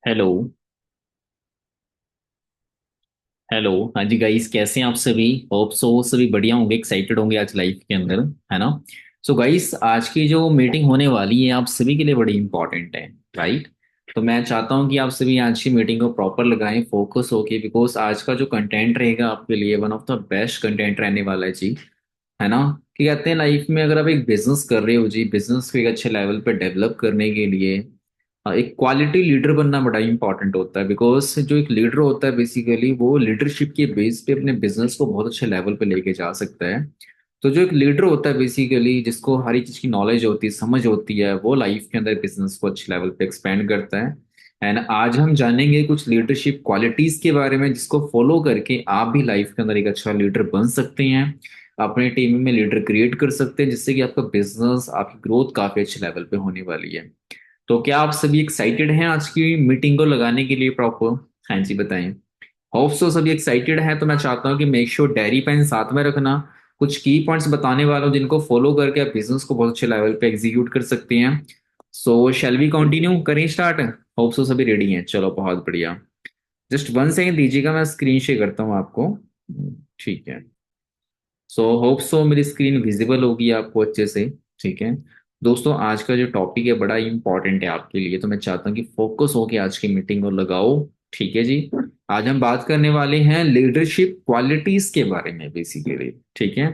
Hello. Hello. हाँ जी guys, कैसे हैं आप सभी? होप सो सभी बढ़िया होंगे, एक्साइटेड होंगे आज लाइफ के अंदर, है ना? सो गाइस, आज की जो मीटिंग होने वाली है आप सभी के लिए बड़ी इंपॉर्टेंट है, राइट? तो मैं चाहता हूँ कि आप सभी आज की मीटिंग को प्रॉपर लगाएं, फोकस होके, बिकॉज आज का जो कंटेंट रहेगा आपके लिए one of the best content रहने वाला है जी, है ना? कि कहते हैं लाइफ में अगर आप एक बिजनेस कर रहे हो जी, बिजनेस को एक अच्छे लेवल पे डेवलप करने के लिए एक क्वालिटी लीडर बनना बड़ा इंपॉर्टेंट होता है। बिकॉज जो एक लीडर होता है बेसिकली वो लीडरशिप के बेस पे अपने बिजनेस को बहुत अच्छे लेवल पे लेके जा सकता है। तो जो एक लीडर होता है बेसिकली जिसको हर एक चीज की नॉलेज होती है, समझ होती है, वो लाइफ के अंदर बिजनेस को अच्छे लेवल पे एक्सपेंड करता है। एंड आज हम जानेंगे कुछ लीडरशिप क्वालिटीज के बारे में जिसको फॉलो करके आप भी लाइफ के अंदर एक अच्छा लीडर बन सकते हैं, अपने टीम में लीडर क्रिएट कर सकते हैं, जिससे कि आपका बिजनेस, आपकी ग्रोथ काफी अच्छे लेवल पे होने वाली है। तो क्या आप सभी एक्साइटेड हैं आज की मीटिंग को लगाने के लिए प्रॉपर? हाँ जी, बताएं। होप सो सभी एक्साइटेड हैं, तो मैं चाहता हूँ कि मेक श्योर डायरी पेन साथ में रखना। कुछ की पॉइंट्स बताने वाला हूँ जिनको फॉलो करके आप बिजनेस को बहुत अच्छे लेवल पे एग्जीक्यूट कर सकते हैं। सो शैल वी कंटिन्यू, करें स्टार्ट? होप सो सभी रेडी हैं, चलो बहुत बढ़िया। जस्ट वन सेकेंड दीजिएगा, मैं स्क्रीन शेयर करता हूँ आपको। ठीक है। सो होप सो मेरी स्क्रीन विजिबल होगी आपको अच्छे से। ठीक है। दोस्तों, आज का जो टॉपिक है बड़ा इंपॉर्टेंट है आपके लिए, तो मैं चाहता हूँ कि फोकस होके आज की मीटिंग को लगाओ। ठीक है जी। आज हम बात करने वाले हैं लीडरशिप क्वालिटीज के बारे में बेसिकली। ठीक है।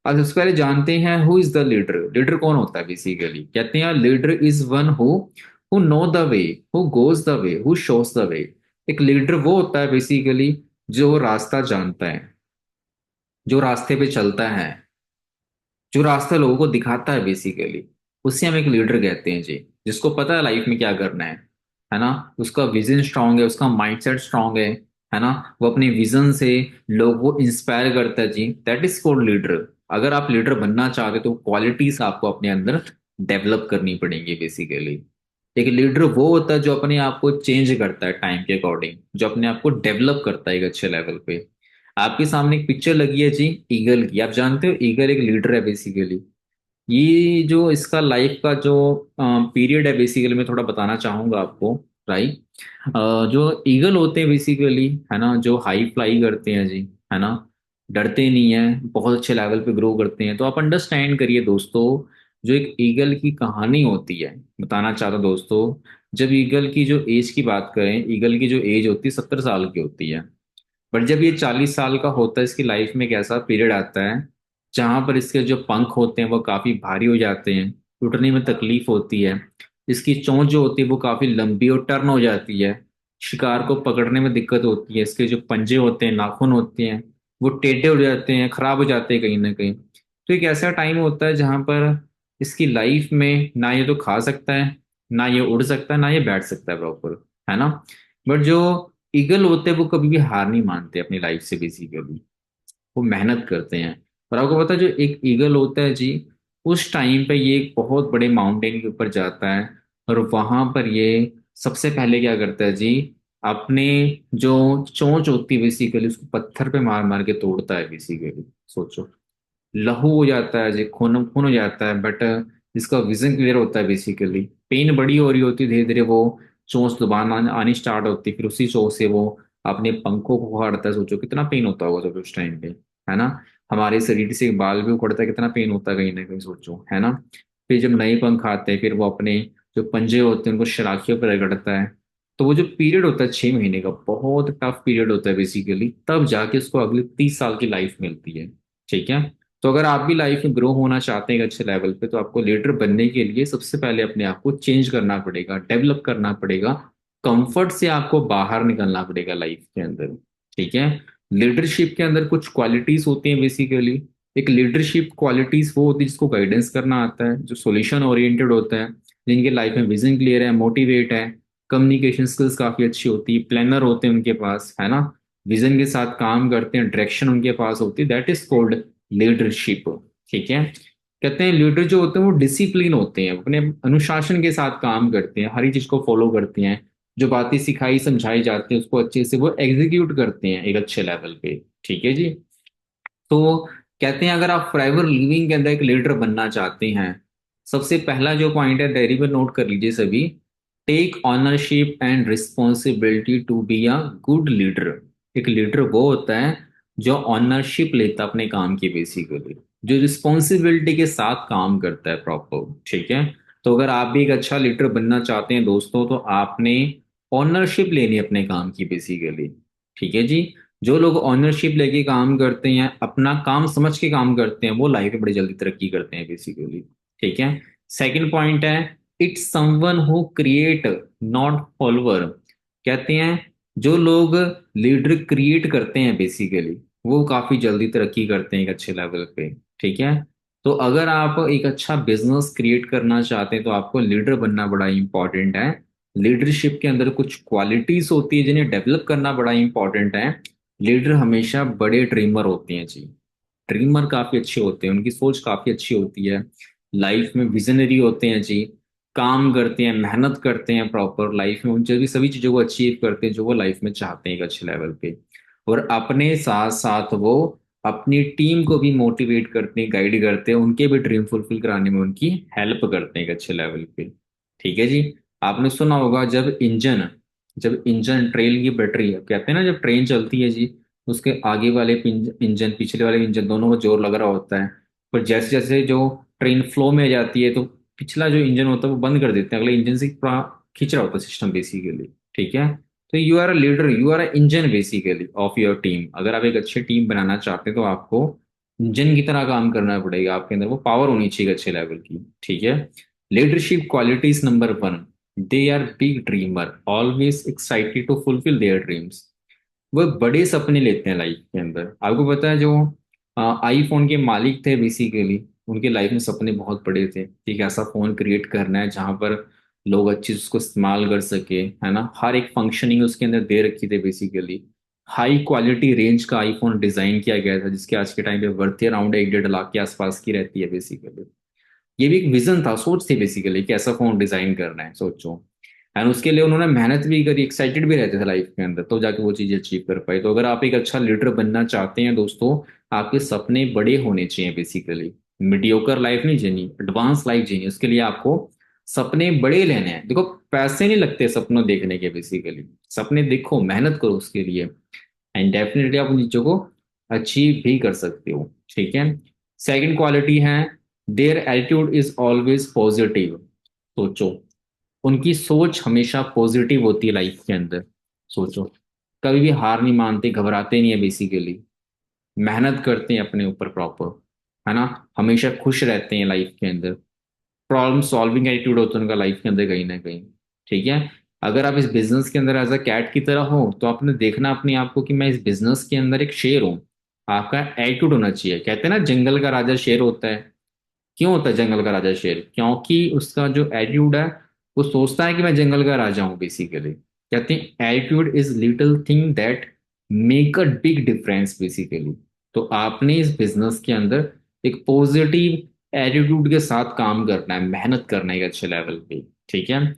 आज उससे पहले जानते हैं who is the leader. Leader कौन होता है बेसिकली? कहते हैं leader is one who know the way, who goes the way, who shows the way. एक लीडर वो होता है बेसिकली जो रास्ता जानता है, जो रास्ते पे चलता है, जो रास्ता लोगों को दिखाता है बेसिकली, उससे हम एक लीडर कहते हैं जी। जिसको पता है लाइफ में क्या करना है ना? उसका विजन स्ट्रांग है, उसका माइंडसेट स्ट्रांग है ना? वो अपने विजन से लोगों को इंस्पायर करता है जी, दैट इज कॉल्ड लीडर। अगर आप लीडर बनना चाहते तो क्वालिटीज आपको अपने अंदर डेवलप करनी पड़ेंगी बेसिकली। एक लीडर वो होता है जो अपने आप को चेंज करता है टाइम के अकॉर्डिंग, जो अपने आप को डेवलप करता है एक अच्छे लेवल पे। आपके सामने एक पिक्चर लगी है जी, ईगल की। आप जानते हो ईगल एक लीडर है बेसिकली। ये जो इसका लाइफ का जो पीरियड है बेसिकली, मैं थोड़ा बताना चाहूंगा आपको, राइट? जो ईगल होते हैं बेसिकली, है ना, जो हाई फ्लाई करते हैं जी, है ना, डरते नहीं है, बहुत अच्छे लेवल पे ग्रो करते हैं। तो आप अंडरस्टैंड करिए दोस्तों, जो एक ईगल की कहानी होती है, बताना चाहता हूं दोस्तों। जब ईगल की जो एज की बात करें, ईगल की जो एज होती है 70 साल की होती है। बट जब ये 40 साल का होता है, इसकी लाइफ में एक ऐसा पीरियड आता है जहां पर इसके जो पंख होते हैं वो काफी भारी हो जाते हैं, उड़ने में तकलीफ होती है। इसकी चोंच जो होती है वो काफी लंबी और टर्न हो जाती है। शिकार को पकड़ने में दिक्कत होती है। इसके जो पंजे होते हैं, नाखून होते हैं, वो टेढ़े हो जाते हैं, खराब हो जाते हैं कहीं ना कहीं। तो एक ऐसा टाइम होता है जहां पर इसकी लाइफ में ना ये तो खा सकता है, ना ये उड़ सकता है, ना ये बैठ सकता है प्रॉपर, है ना? बट जो ईगल होते हैं वो कभी भी हार नहीं मानते अपनी लाइफ से बेसिकली। वो मेहनत करते हैं। और आपको पता है जो एक ईगल होता है जी, उस टाइम पे ये एक बहुत बड़े माउंटेन के ऊपर जाता है, और वहां पर ये सबसे पहले क्या करता है जी, अपने जो चोंच होती है बेसिकली उसको पत्थर पे मार मार के तोड़ता है बेसिकली। सोचो, लहू हो जाता है जी, खून खून हो जाता है, बट जिसका विजन क्लियर होता है बेसिकली, पेन बड़ी हो रही होती है, धीरे धीरे वो चोंच दोबारा आनी स्टार्ट होती है, फिर उसी चोंच से वो अपने पंखों को उखाड़ता है। सोचो कितना पेन होता होगा जब उस टाइम पे, है ना? हमारे शरीर से एक बाल भी उखड़ता है, कितना पेन होता है कहीं ना कहीं, सोचो, है ना? फिर जब नए पंख आते हैं, फिर वो अपने जो पंजे होते हैं उनको शलाखियों पर रगड़ता है। तो वो जो पीरियड होता है 6 महीने का, बहुत टफ पीरियड होता है बेसिकली, तब जाके उसको अगले 30 साल की लाइफ मिलती है। ठीक है। तो अगर आप भी लाइफ में ग्रो होना चाहते हैं एक अच्छे लेवल पे, तो आपको लीडर बनने के लिए सबसे पहले अपने आप को चेंज करना पड़ेगा, डेवलप करना पड़ेगा। कंफर्ट से आपको बाहर निकलना पड़ेगा लाइफ के अंदर। ठीक है। लीडरशिप के अंदर कुछ क्वालिटीज होती हैं बेसिकली। एक लीडरशिप क्वालिटीज वो होती है जिसको गाइडेंस करना आता है, जो सोल्यूशन ओरिएंटेड होता है, जिनके लाइफ में विजन क्लियर है, मोटिवेट है, कम्युनिकेशन स्किल्स काफी अच्छी होती है, प्लानर होते हैं उनके पास, है ना, विजन के साथ काम करते हैं, डायरेक्शन उनके पास होती है, दैट इज कॉल्ड लीडरशिप। ठीक है। कहते हैं लीडर जो होते हैं वो डिसिप्लिन होते हैं, अपने अनुशासन के साथ काम करते हैं, हर एक चीज को फॉलो करते हैं, जो बातें सिखाई समझाई जाती है उसको अच्छे से वो एग्जीक्यूट करते हैं एक अच्छे लेवल पे। ठीक है जी। तो कहते हैं अगर आप फॉरएवर लिविंग के अंदर एक लीडर बनना चाहते हैं, सबसे पहला जो पॉइंट है डायरी पर नोट कर लीजिए सभी। Take ownership and responsibility to be a good leader. एक लीडर वो होता है जो ऑनरशिप लेता है अपने काम की, बेसिकली जो रिस्पॉन्सिबिलिटी के साथ काम करता है प्रॉपर। ठीक है। तो अगर आप भी एक अच्छा लीडर बनना चाहते हैं दोस्तों, तो आपने ऑनरशिप लेनी है अपने काम की, बेसिकली। ठीक है जी। जो लोग ऑनरशिप लेके काम करते हैं, अपना काम समझ के काम करते हैं, वो लाइफ में बड़ी जल्दी तरक्की करते हैं, बेसिकली। ठीक है। सेकंड पॉइंट है, it's someone who create not follower. कहते हैं जो लोग लीडर क्रिएट करते हैं, बेसिकली वो काफी जल्दी तरक्की करते हैं एक अच्छे लेवल पे। ठीक है। तो अगर आप एक अच्छा बिजनेस क्रिएट करना चाहते हैं, तो आपको लीडर बनना बड़ा इंपॉर्टेंट है। लीडरशिप के अंदर कुछ क्वालिटीज होती है जिन्हें डेवलप करना बड़ा इंपॉर्टेंट है। लीडर हमेशा बड़े ड्रीमर होते हैं जी। ड्रीमर काफी अच्छे होते हैं, उनकी सोच काफी अच्छी होती है। लाइफ में विजनरी होते हैं जी। काम करते हैं, मेहनत करते हैं प्रॉपर लाइफ में, उन जो सभी चीजों को अचीव करते हैं जो वो लाइफ में चाहते हैं एक अच्छे लेवल पे। और अपने साथ साथ वो अपनी टीम को भी मोटिवेट करते हैं, गाइड करते हैं, उनके भी ड्रीम फुलफिल कराने में उनकी हेल्प करते हैं एक अच्छे लेवल पे। ठीक है जी। आपने सुना होगा, जब इंजन ट्रेन की बैटरी, कहते हैं ना, जब ट्रेन चलती है जी, उसके आगे वाले इंजन, पिछले वाले इंजन, दोनों को जोर लग रहा होता है। पर जैसे जैसे जो ट्रेन फ्लो में जाती है, तो पिछला जो इंजन होता है वो बंद कर देते हैं, अगले इंजन से पूरा खींच रहा होता है सिस्टम, बेसिकली। ठीक है। तो you are a leader, you are a engine basically of your team. अगर आप एक अच्छी टीम बनाना चाहते हैं, तो आपको इंजन की तरह काम करना पड़ेगा, आपके अंदर वो पावर होनी चाहिए अच्छे लेवल की। ठीक है। Leadership qualities number one, they are big dreamer, always excited to fulfil their dreams. वो बड़े सपने लेते हैं लाइफ के अंदर। आपको पता है, जो आईफोन के मालिक थे, बेसिकली उनके लाइफ में सपने बहुत बड़े थे। एक ऐसा फोन क्रिएट करना है जहां पर लोग अच्छे से उसको इस्तेमाल कर सके, है ना। हर एक फंक्शनिंग उसके अंदर दे रखी थी, बेसिकली हाई क्वालिटी रेंज का आईफोन डिजाइन किया गया था, जिसके आज के टाइम पे वर्थ अराउंड 1-1.5 लाख के आसपास की रहती है, बेसिकली। ये भी एक विजन था, सोच थी, बेसिकली कि ऐसा फोन डिजाइन करना है, सोचो। एंड उसके लिए उन्होंने मेहनत भी करी, एक्साइटेड भी रहते थे लाइफ के अंदर, तो जाके वो चीजें अचीव कर पाए। तो अगर आप एक अच्छा लीडर बनना चाहते हैं दोस्तों, आपके सपने बड़े होने चाहिए, बेसिकली। मीडियोकर लाइफ नहीं जीनी, एडवांस लाइफ जीनी, उसके लिए आपको सपने बड़े लेने हैं। देखो, पैसे नहीं लगते सपनों देखने के, बेसिकली सपने देखो, मेहनत करो उसके लिए, एंड डेफिनेटली आप उन चीजों को अचीव भी कर सकते हो। ठीक है। सेकंड क्वालिटी है, their attitude is always positive. सोचो, उनकी सोच हमेशा पॉजिटिव होती है लाइफ के अंदर। सोचो, कभी भी हार नहीं मानते, घबराते नहीं है, बेसिकली मेहनत करते हैं अपने ऊपर प्रॉपर, है ना। हमेशा खुश रहते हैं लाइफ के अंदर। प्रॉब्लम सॉल्विंग एटीट्यूड होता है उनका लाइफ के अंदर, कहीं ना कहीं। ठीक है। अगर आप इस बिजनेस के अंदर एज अ कैट की तरह हो, तो आपने देखना अपने आप को कि मैं इस बिजनेस के अंदर एक शेर हूँ। आपका एटीट्यूड होना चाहिए। कहते हैं ना, जंगल का राजा शेर होता है। क्यों होता है जंगल का राजा शेर? क्योंकि उसका जो एटीट्यूड है, वो सोचता है कि मैं जंगल का राजा हूँ, बेसिकली। कहते हैं attitude is little thing that make a big difference, basically. तो आपने इस बिजनेस के अंदर एक पॉजिटिव एटीट्यूड के साथ काम करना है, मेहनत करना है एक अच्छे लेवल पे। ठीक है।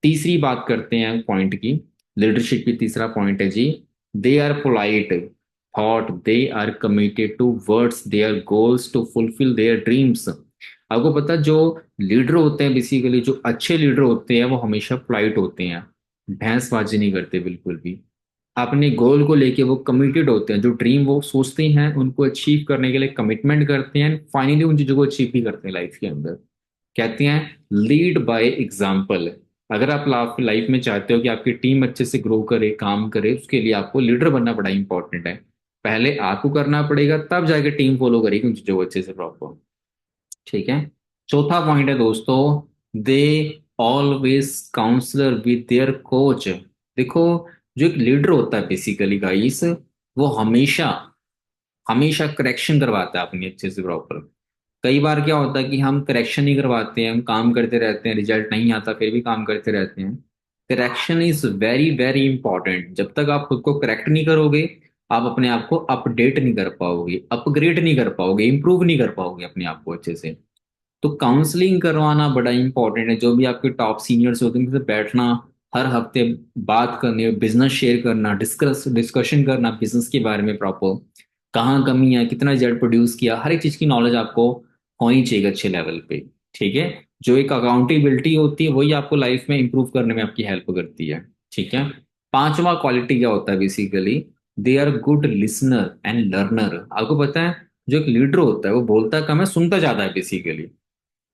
तीसरी बात करते हैं पॉइंट की, लीडरशिप की तीसरा पॉइंट है जी, they are polite, thought they are committed to words their goals to fulfil their dreams. आपको पता है, जो लीडर होते हैं, बेसिकली जो अच्छे लीडर होते हैं, वो हमेशा पोलाइट होते हैं, भैंसबाजी नहीं करते बिल्कुल भी। अपने गोल को लेके वो कमिटेड होते हैं, जो ड्रीम वो सोचते हैं उनको अचीव करने के लिए कमिटमेंट करते हैं, फाइनली उन चीजों को अचीव भी करते हैं लाइफ के अंदर। कहते हैं लीड बाय एग्जाम्पल। अगर आप लाइफ में चाहते हो कि आपकी टीम अच्छे से ग्रो करे, काम करे, उसके लिए आपको लीडर बनना बड़ा इंपॉर्टेंट है। पहले आपको करना पड़ेगा, तब जाके टीम फॉलो करेगी उन चीजों को अच्छे से प्रॉपर। ठीक है। चौथा पॉइंट है दोस्तों, they always counsellor with their coach. देखो, जो एक लीडर होता है, बेसिकली गाइस, वो हमेशा हमेशा करेक्शन करवाता है अपनी अच्छे से प्रॉपर। कई बार क्या होता है कि हम करेक्शन नहीं करवाते हैं, हम काम करते रहते हैं, रिजल्ट नहीं आता, फिर भी काम करते रहते हैं। Correction is very very important. जब तक आप खुद को करेक्ट नहीं करोगे, आप अपने आप को अपडेट नहीं कर पाओगे, अपग्रेड नहीं कर पाओगे, इंप्रूव नहीं कर पाओगे अपने आप को अच्छे से। तो काउंसलिंग करवाना बड़ा इंपॉर्टेंट है। जो भी आपके टॉप सीनियर्स होते हैं, उनसे बैठना, हर हफ्ते बात करनी, बिजनेस शेयर करना, डिस्कशन करना बिजनेस के बारे में प्रॉपर, कहाँ कमी है, कितना रिजल्ट प्रोड्यूस किया, हर एक चीज की नॉलेज आपको होनी चाहिए अच्छे लेवल पे। ठीक है। जो एक अकाउंटेबिलिटी होती है वही आपको लाइफ में इंप्रूव करने में आपकी हेल्प करती है। ठीक है। पांचवा क्वालिटी क्या होता है basically, they are good listener and learner. आपको पता है जो एक लीडर होता है वो बोलता कम है, सुनता ज्यादा है बेसिकली,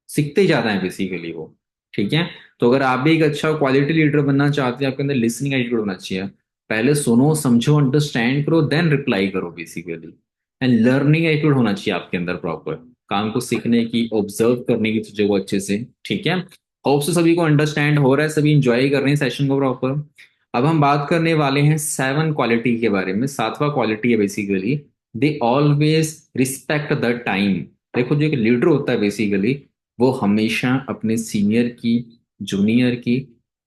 सीखते ही ज्यादा है बेसिकली वो। ठीक है। तो अगर आप भी एक अच्छा क्वालिटी लीडर बनना चाहते हैं, आपके अंदर लिसनिंग एटीट्यूड होना चाहिए। पहले सुनो, समझो, अंडरस्टैंड करो, देन रिप्लाई करो बेसिकली। एंड लर्निंग एटीट्यूड होना चाहिए आपके अंदर प्रॉपर, काम को सीखने की, ऑब्जर्व करने की चीजों को अच्छे से। ठीक है। होप से सभी को अंडरस्टैंड हो रहा है, सभी इंजॉय कर रहे हैं सेशन को प्रॉपर। अब हम बात करने वाले हैं सेवन क्वालिटी के बारे में। सातवां क्वालिटी है basically, they always respect the time. देखो जो एक लीडर होता है बेसिकली, वो हमेशा अपने सीनियर की, जूनियर की,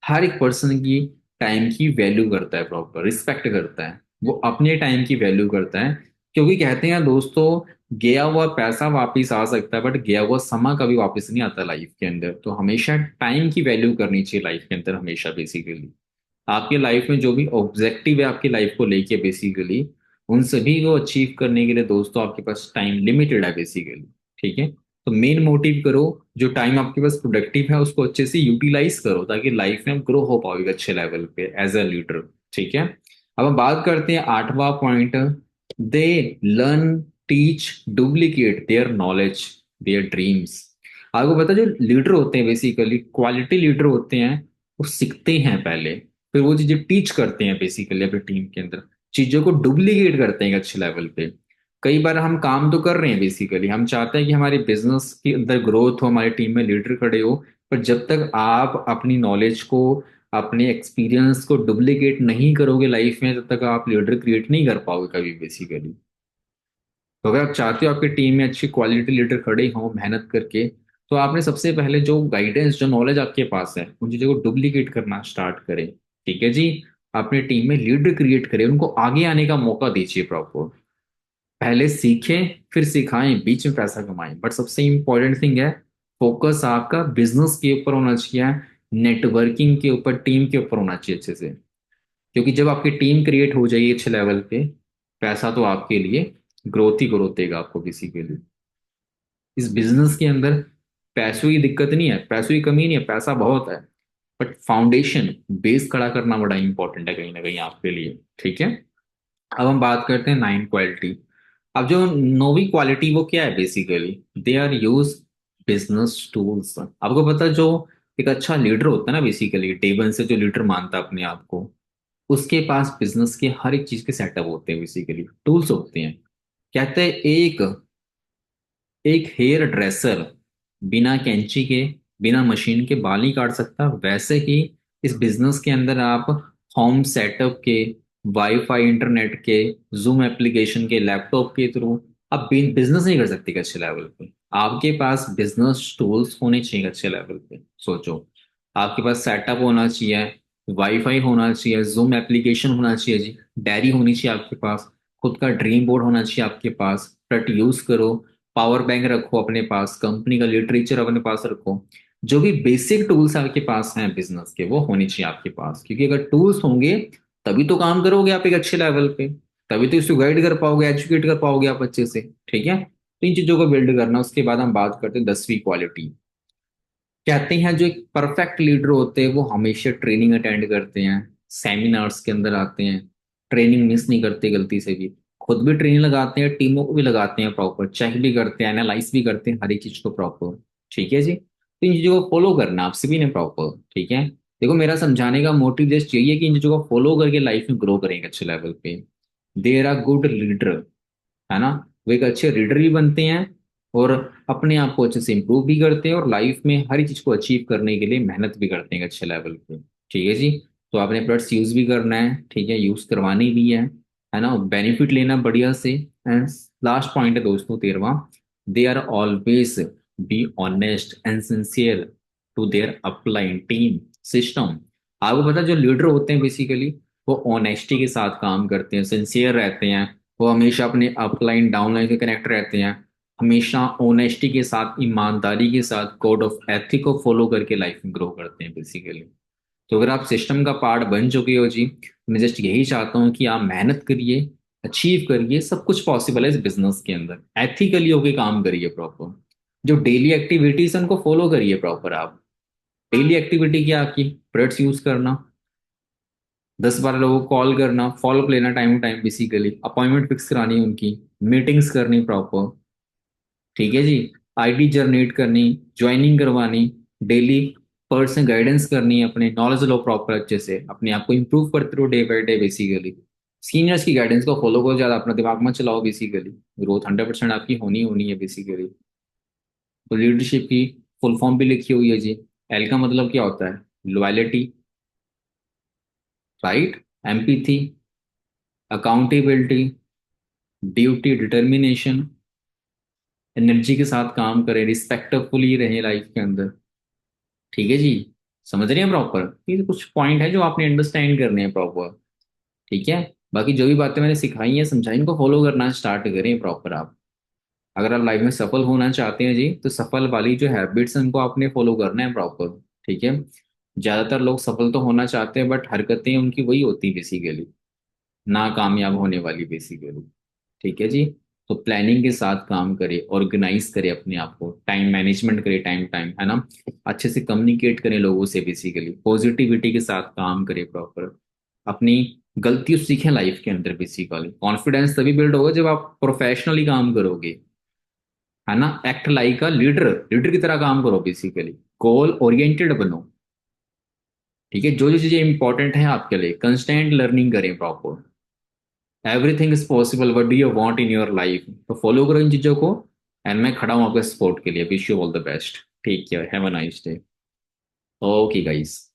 हर एक पर्सन की टाइम की वैल्यू करता है, प्रॉपर रिस्पेक्ट करता है। वो अपने टाइम की वैल्यू करता है। क्योंकि कहते हैं दोस्तों, गया हुआ पैसा वापस आ सकता है बट गया हुआ समय कभी वापस नहीं आता लाइफ के अंदर। तो हमेशा टाइम की वैल्यू करनी चाहिए लाइफ के अंदर हमेशा बेसिकली। आपके लाइफ में जो भी ऑब्जेक्टिव है आपकी लाइफ को लेके बेसिकली, उन सभी को अचीव करने के लिए दोस्तों आपके पास टाइम लिमिटेड है बेसिकली। ठीक है। तो मेन मोटिव करो, जो टाइम आपके पास प्रोडक्टिव है उसको अच्छे से यूटिलाइज करो ताकि लाइफ में आप ग्रो हो पाओगे अच्छे लेवल पे एज अ लीडर। ठीक है। अब हम बात करते हैं आठवां point, they learn, teach, duplicate their knowledge, there dreams. आपको पता है जो लीडर होते हैं बेसिकली, क्वालिटी लीडर होते हैं, वो सीखते हैं पहले, फिर वो चीजें टीच करते हैं बेसिकली अपनी टीम के अंदर, चीजों को डुप्लीकेट करते हैं एक अच्छे लेवल पे। कई बार हम काम तो कर रहे हैं बेसिकली, हम चाहते हैं कि हमारे बिजनेस के अंदर ग्रोथ हो, हमारी टीम में लीडर खड़े हो, पर जब तक आप अपनी नॉलेज को, अपने एक्सपीरियंस को डुप्लीकेट नहीं करोगे लाइफ में, तब तक आप लीडर क्रिएट नहीं कर पाओगे कभी बेसिकली। तो अगर आप चाहते हो आपकी टीम में अच्छी क्वालिटी लीडर खड़े हों मेहनत करके, तो आपने सबसे पहले जो गाइडेंस, जो नॉलेज आपके पास है, उन चीजों को डुप्लीकेट करना स्टार्ट करें। ठीक है जी। अपनी टीम में लीडर क्रिएट करें, उनको आगे आने का मौका दीजिए प्रॉपर। पहले सीखें फिर सिखाएं, बीच में पैसा कमाएं, बट सबसे इंपॉर्टेंट थिंग है, फोकस आपका बिजनेस के ऊपर होना चाहिए, नेटवर्किंग के ऊपर, टीम के ऊपर होना चाहिए अच्छे से। क्योंकि जब आपकी टीम क्रिएट हो जाएगी अच्छे लेवल पे, पैसा तो आपके लिए ग्रोथ ही ग्रोथ देगा आपको किसी के लिए। इस बिजनेस के अंदर पैसों की दिक्कत नहीं है, पैसों की कमी नहीं है, पैसा बहुत है, बट फाउंडेशन, बेस खड़ा करना बड़ा इंपॉर्टेंट है कहीं ना कहीं आपके लिए। ठीक है। अब हम बात करते हैं नाइन क्वालिटी। अब जो नौवीं क्वालिटी वो क्या है basically, they are use business tools. आपको पता है जो एक अच्छा लीडर होता है ना बेसिकली, डे वन से जो लीडर मानता है अपने आप को, उसके पास बिजनेस के हर एक चीज के सेटअप होते हैं बेसिकली, टूल्स होते हैं। कहते हैं एक एक हेयर ड्रेसर बिना कैंची के, बिना मशीन के बाल नहीं काट सकता, वैसे ही इस बिजनेस के अंदर आप होम सेटअप के, वाईफाई इंटरनेट के, जूम एप्लीकेशन के, लैपटॉप के थ्रू आप बिजनेस नहीं कर सकते अच्छे लेवल पे। आपके पास बिजनेस टूल्स होने चाहिए अच्छे लेवल पे। सोचो, आपके पास सेटअप होना चाहिए, वाईफाई होना चाहिए, जूम एप्लीकेशन होना चाहिए जी, डायरी होनी चाहिए आपके पास, खुद का ड्रीम बोर्ड होना चाहिए आपके पास, बट यूज करो, पावर बैंक रखो अपने पास, कंपनी का लिटरेचर अपने पास रखो। जो भी बेसिक टूल्स आपके पास हैं बिजनेस के, वो होनी चाहिए आपके पास, क्योंकि अगर टूल्स होंगे तभी तो काम करोगे आप एक अच्छे लेवल पे, तभी तो इसको गाइड कर पाओगे, एजुकेट कर पाओगे आप अच्छे से। ठीक है। तो इन चीजों को बिल्ड करना। उसके बाद हम बात करते हैं 10वीं क्वालिटी। कहते हैं जो एक परफेक्ट लीडर होते हैं वो हमेशा ट्रेनिंग अटेंड करते हैं, सेमिनार्स के अंदर आते हैं, ट्रेनिंग मिस नहीं करते गलती से भी, खुद भी ट्रेनिंग लगाते हैं, टीमों को भी लगाते हैं, प्रॉपर चेक भी करते हैं, एनालाइज भी करते हैं हर एक चीज को प्रॉपर। ठीक है जी। तो इन चीजों को फॉलो करना आप सभी ने प्रॉपर। ठीक है। देखो मेरा समझाने का मोटिव जस्ट यही है कि इन चीजों को फॉलो करके लाइफ में ग्रो करेंगे अच्छे लेवल पे। देर आर गुड लीडर, है ना, वो एक अच्छे रीडर भी बनते हैं, और अपने आप को अच्छे से इंप्रूव भी करते हैं, और लाइफ में हर चीज को अचीव करने के लिए मेहनत भी करते हैं अच्छे लेवल पे। ठीक है जी। तो आपने प्रोडक्ट्स यूज भी करना है, ठीक है, यूज करवानी भी है ना, बेनिफिट लेना बढ़िया से। एंड लास्ट पॉइंट है दोस्तों 13वां, they are always be honest and sincere to their upline team system. आपको पता है जो लीडर होते हैं बेसिकली, वो ऑनेस्टी के साथ काम करते हैं, सिंसियर रहते हैं, वो हमेशा अपने अपलाइन डाउनलाइन के कनेक्ट रहते हैं, हमेशा ऑनेस्टी के साथ, ईमानदारी के साथ, कोड ऑफ एथिक को फॉलो करके लाइफ में ग्रो करते हैं बेसिकली। तो अगर आप सिस्टम का पार्ट बन चुके हो जी, तो मैं जस्ट यही चाहता हूँ कि आप मेहनत करिए, अचीव करिए, सब कुछ पॉसिबल है इस बिजनेस के अंदर, एथिकली होके काम करिए प्रॉपर। जो डेली एक्टिविटीज उनको फॉलो करिए प्रॉपर आप। डेली एक्टिविटी क्या आपकी? प्रोडक्ट्स यूज करना, 10-12 लोगों को कॉल करना, फॉलोअप लेना time to time, basically appointment fix करानी उनकी, मीटिंग्स करनी प्रॉपर। ठीक है जी। आईडी जनरेट करनी, ज्वाइनिंग करवानी, डेली पर्सनल गाइडेंस करनी, अपने नॉलेज लो प्रॉपर अच्छे से, अपने आप को इंप्रूव करते रहो day by day basically. Seniors की गाइडेंस को फॉलो करो, ज्यादा अपना दिमाग मत चलाओ बेसिकली। ग्रोथ 100% आपकी होनी होनी है बेसिकली। तो लीडरशिप की फुल फॉर्म भी लिखी हुई है जी। एल का मतलब क्या होता है? Loyalty, right, empathy, accountability, duty, determination, energy के साथ काम करें, रिस्पेक्टफुली रहें लाइफ के अंदर। ठीक है जी। समझ रहे हैं प्रॉपर? ये कुछ पॉइंट है जो आपने अंडरस्टैंड करने हैं प्रॉपर। ठीक है। बाकी जो भी बातें मैंने सिखाई हैं समझाई, इनको फॉलो करना स्टार्ट करें प्रॉपर आप। अगर आप लाइफ में सफल होना चाहते हैं जी, तो सफल वाली जो हैबिट्स हैं उनको आपने फॉलो करना है प्रॉपर। ठीक है। ज्यादातर लोग सफल तो होना चाहते हैं बट हरकतें उनकी वही होती है बेसिकली, ना कामयाब होने वाली बेसिकली। ठीक है जी। तो प्लानिंग के साथ काम करें, ऑर्गेनाइज करें अपने आप को, टाइम मैनेजमेंट करें, टाइम टाइम है ना। अच्छे से कम्युनिकेट करें लोगों से बेसिकली, पॉजिटिविटी के साथ काम करें प्रॉपर। अपनी गलतियों से सीखें लाइफ के अंदर बेसिकली। कॉन्फिडेंस तभी बिल्ड होगा जब आप प्रोफेशनली काम करोगे, है ना। Act like a leader, leader की तरह काम करो बेसिकली। गोल ओरिएंटेड बनो। ठीक है। जो जो चीजें इंपॉर्टेंट है आपके लिए, कंस्टेंट लर्निंग करें proper. Everything is possible, what do you want in your life, तो फॉलो करो इन चीजों को। एंड मैं खड़ा हूँ आपके सपोर्ट के लिए। Wish you all the best. ठीक है। Have a nice day. Okay guys.